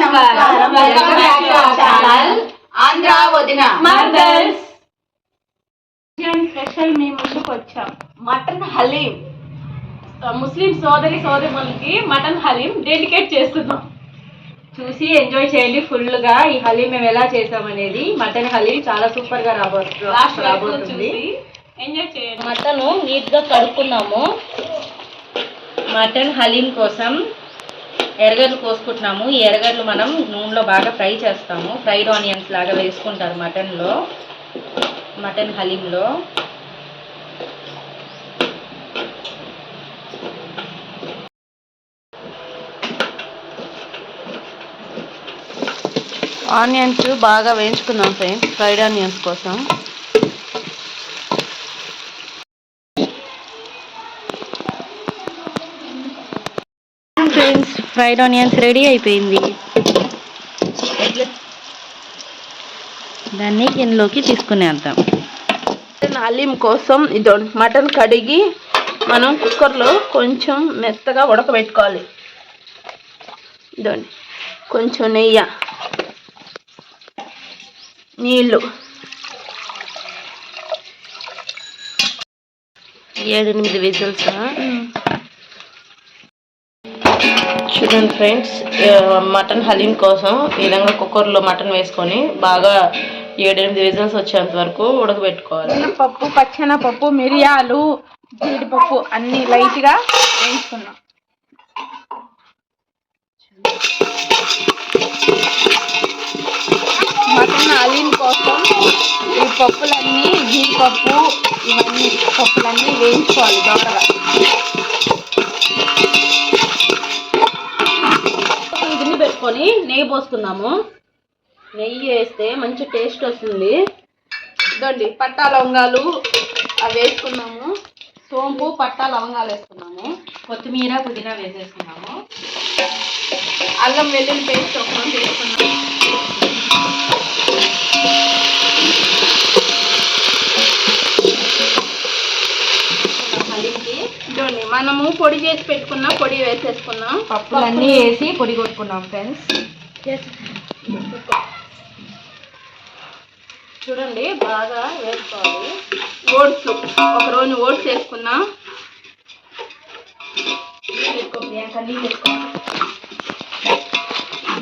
నమస్కారం. Welcome back to our channel Andhra వదిన mothers. Special మీ ముందుకు వచ్చాం. మటన్ హలీం. ముస్లిం సోదరులకి మటన్ హలీం డెడికేట్ చేస్తున్నాం. చూసి ఎంజాయ్ చేయండి ఫుల్ గా. ఈ హలీం మేము ఎలా చేసామనేది. మటన్ హలీం చాలా సూపర్ గా రాబోతుంది. ఎంజాయ్ చేయండి. మటన్ నీట్ గా కడుక్కున్నాము. మటన్ హలీం కోసం ఎర్రగడ్డలు కోసుకుంటున్నాము. ఈ ఎర్రగడ్డలు మనం నూనెలో బాగా ఫ్రై చేస్తాము. ఫ్రైడ్ ఆనియన్స్ లాగా వేసుకుంటారు మటన్ హలీంలో. ఆనియన్స్ బాగా వేయించుకున్నాం ఫ్రెండ్స్, ఫ్రైడ్ ఆనియన్స్ కోసం. ఫ్రెండ్స్, ఫ్రైడ్ ఆనియన్స్ రెడీ అయిపోయింది. దాన్ని గిన్నెలోకి తీసుకునేద్దాం. మటన్ హలీం కోసం ఇదో మటన్ కడిగి మనం కుక్కర్లో కొంచెం మెత్తగా ఉడకబెట్టుకోవాలి. ఇదండి కొంచెం నెయ్యి, నీళ్ళు, 7-8 విజిల్స్. చూడండి ఫ్రెండ్స్, మటన్ హలీం కోసం ఈ విధంగా కుక్కర్లో మటన్ వేసుకొని బాగా 7-8 విజిల్స్ వచ్చేంత వరకు ఉడకబెట్టుకోవాలి. పప్పు, పచ్చెనపప్పు, మిరియాలు, జీడిపప్పు అన్ని లైట్గా వేయించుకున్నాం. మటన్ హలీం కోసం ఈ పప్పులన్నీ, జీడిపప్పు ఇవన్నీ పప్పులన్నీ వేయించుకోవాలి దోరగా. గిన్నె పెట్టుకొని నెయ్యి పోసుకున్నాము. నెయ్యి వేస్తే మంచి టేస్ట్ వస్తుంది. ఇదండి పట్టా లవంగాలు అవి వేసుకున్నాము. సోంపు, పట్టా లవంగాలు వేసుకున్నాము. కొత్తిమీర, పుదీనా వేసేసుకున్నాము. అల్లం వెల్లుల్లి పేస్ట్ ఒకటి వేసుకున్నాము. ఇదండి మనము పొడి చేసి పెట్టుకున్న పొడి వేసేసుకున్నాం. పప్పులన్నీ వేసి పొడి కొట్టుకున్నాం ఫ్రెండ్స్. చూడండి బాగా వేసుకోవాలి. ఓట్స్, ఒక రోజు ఓట్స్ వేసుకున్నాం.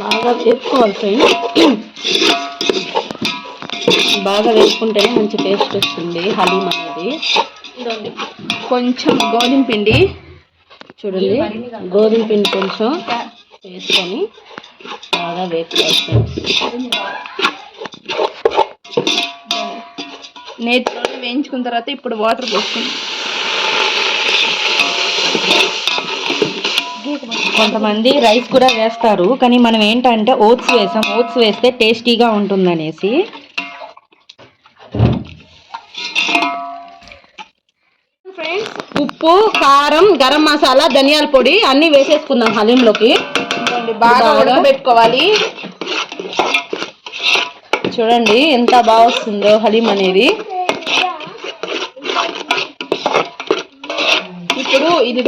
బాగా వేసుకోవాలి ఫ్రెండ్స్. బాగా వేసుకుంటేనే మంచి టేస్ట్ వస్తుంది హలీం అనేది. ఇదండి కొంచెం గోధుమ పిండి, చూడండి గోధుమ పిండి కొంచెం వేసుకొని బాగా వేసుకోవాలి ఫ్రెండ్స్. నేతిలో వేయించుకున్న తర్వాత ఇప్పుడు వాటర్ పోసుకుంటాం. కొంతమంది రైస్ కూడా వేస్తారు, కానీ మనం ఏంటంటే ఓట్స్ వేసాం. ఓట్స్ వేస్తే టేస్టీగా ఉంటుందనేసి. ఫ్రెండ్స్, ఉప్పు, కారం, గరం మసాలా, ధనియాల పొడి అన్నీ వేసేసుకుందాం హలీంలోకి. బాగా ఉడకబెట్టుకోవాలి. చూడండి ఎంత బాగా వస్తుందో హలీం అనేది. ఇప్పుడు ఇది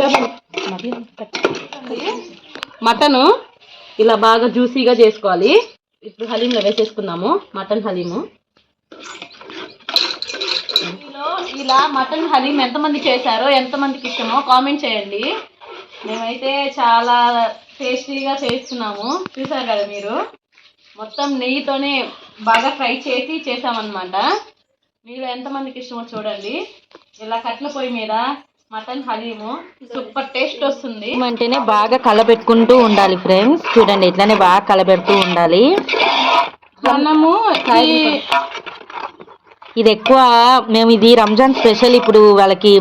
మటను ఇలా బాగా జ్యూసీగా చేసుకోవాలి. ఇప్పుడు హలీంలో వేసేసుకుందాము మటన్ హలీము. ఇలా మటన్ హలీం ఎంతమంది చేశారో, ఎంతమందికి ఇష్టమో కామెంట్ చేయండి. మేమైతే చాలా టేస్టీగా చేస్తున్నాము. చూసారు కదా మీరు, మొత్తం నెయ్యితోనే బాగా ఫ్రై చేసి చేసామన్నమాట. మీరు ఎంతమందికి ఇష్టమో చూడండి. ఇలా కట్ల పొయ్యి మీద మటన్ హలీము సూపర్ టేస్ట్ వస్తుంది. అంటేనే బాగా కలబెట్టుకుంటూ ఉండాలి ఫ్రెండ్స్. చూడండి ఇట్లానే బాగా కలబెడుతూ ఉండాలి. మనము ఇది ఎక్కువ మేము ఇది రంజాన్ స్పెషల్ ఇప్పుడు వాళ్ళకి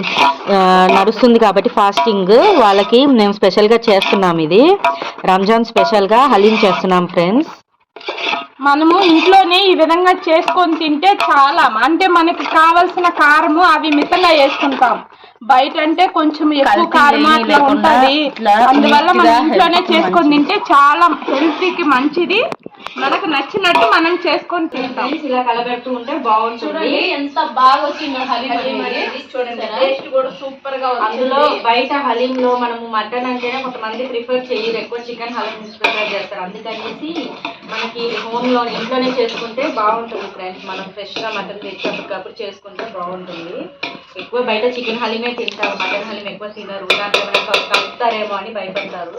నడుస్తుంది కాబట్టి ఫాస్టింగ్ వాళ్ళకి మేము స్పెషల్గా చేస్తున్నాం. ఇది రంజాన్ స్పెషల్గా హలీం చేస్తున్నాం ఫ్రెండ్స్. మనము ఇంట్లోనే ఈ విధంగా చేసుకొని తింటే చాలా, అంటే మనకి కావలసిన కారము అవి మితంగా వేసుకుంటాం. బయట అంటే కొంచెం ఎక్కువ కారం అట్లా ఉంటుంది. అందువల్ల మనం ఇంట్లోనే చేసుకొని తింటే చాలా హెల్తీకి మంచిది. మనకు నచ్చినట్టు మనం చేసుకొని తింటాం. ఇలా కలబెడుతూ ఉంటే బాగుంటుంది. చూడండి ఎంత బాగా వచ్చిందో హలీం అనేది. చూడండి టేస్ట్ కూడా సూపర్ గా అందులో బయట హలీంలో మనము మటన్ అంటేనే కొంతమంది ప్రిఫర్ చేయరు, ఎక్కువ చికెన్ హలీం ప్రిఫర్ చేస్తారు. అందుకనేసి మనకి హోమ్లో ఇంట్లోనే చేసుకుంటే బాగుంటుంది ఫ్రెండ్స్. మనం ఫ్రెష్గా మటన్ తెచ్చినప్పటికప్పుడు చేసుకుంటే బాగుంటుంది. ఎక్కువ బయట చికెన్ హలీమే తింటారు, మటన్ హలీం ఎక్కువ తినరు. దాంట్లో ఏమైనా కలుపుతారేమో అని భయపడతారు.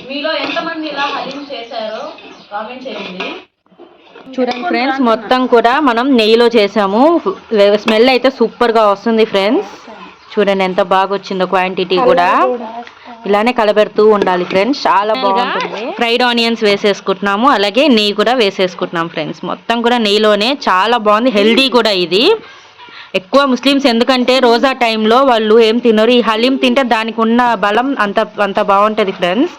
మీలో ఎంతమంది ఇలా హలీం చేశారో కామెంట్ చేయండి. చూడండి ఫ్రెండ్స్, మొత్తం కూడా మనం నెయ్యిలో చేసాము. స్మెల్ అయితే సూపర్ గా వస్తుంది ఫ్రెండ్స్. చూడండి ఎంత బాగా వచ్చిందో, క్వాంటిటీ కూడా ఇలానే కలబెడుతూ ఉండాలి ఫ్రెండ్స్. చాలా బాగుంటుంది. ఫ్రైడ్ ఆనియన్స్ వేసేసుకుంటున్నాము, అలాగే నెయ్యి కూడా వేసేసుకుంటున్నాం ఫ్రెండ్స్. మొత్తం కూడా నెయ్యిలోనే చాలా బాగుంది. హెల్దీ కూడా ఇది. ఎక్కువ ముస్లిమ్స్ ఎందుకంటే రోజా టైంలో వాళ్ళు ఏం తినరు, ఈ హలీం తింటే దానికి ఉన్న బలం అంత బాగుంటుంది ఫ్రెండ్స్.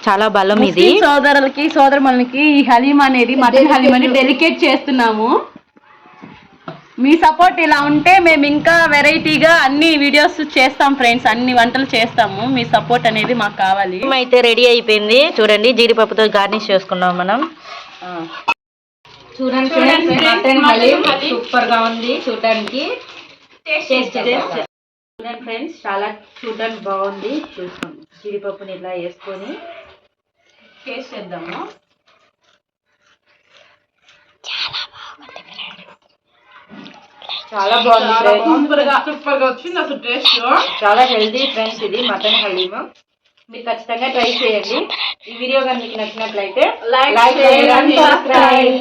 చాలా బలం ఇది. సోదరులకి సోదరులకి ఈ హలీం అనేది, మటన్ హలీం అనేది డెలికేట్ చేస్తున్నాము. మీ సపోర్ట్ ఇలా ఉంటే మేము ఇంకా వెరైటీగా అన్ని వీడియోస్ చేస్తాం ఫ్రెండ్స్, అన్ని వంటలు చేస్తాము. మీ సపోర్ట్ అనేది మాకు కావాలి. అయితే రెడీ అయిపోయింది. చూడండి జీడిపప్పుతో గార్నిష్ చేసుకున్నాం మనం. చూడండి మటన్ హలీం సూపర్ గా ఉంది చూడడానికి. చూడండి ఫ్రెండ్స్, చాలా చూడడానికి బాగుంది. చూస్తాం జీడిపప్పుని ఇలా వేసుకొని టేస్ట్ చేద్దాము. చాలా బాగుంది. సూపర్ గా వచ్చింది అసలు టేస్ట్. చాలా హెల్దీ ఫ్రెండ్స్ ఇది మటన్ హలీం. మీరు ఖచ్చితంగా ట్రై చేయండి. ఈ వీడియో కానీ మీకు నచ్చినట్లయితే లైక్ చేయండి, సబ్స్క్రైబ్.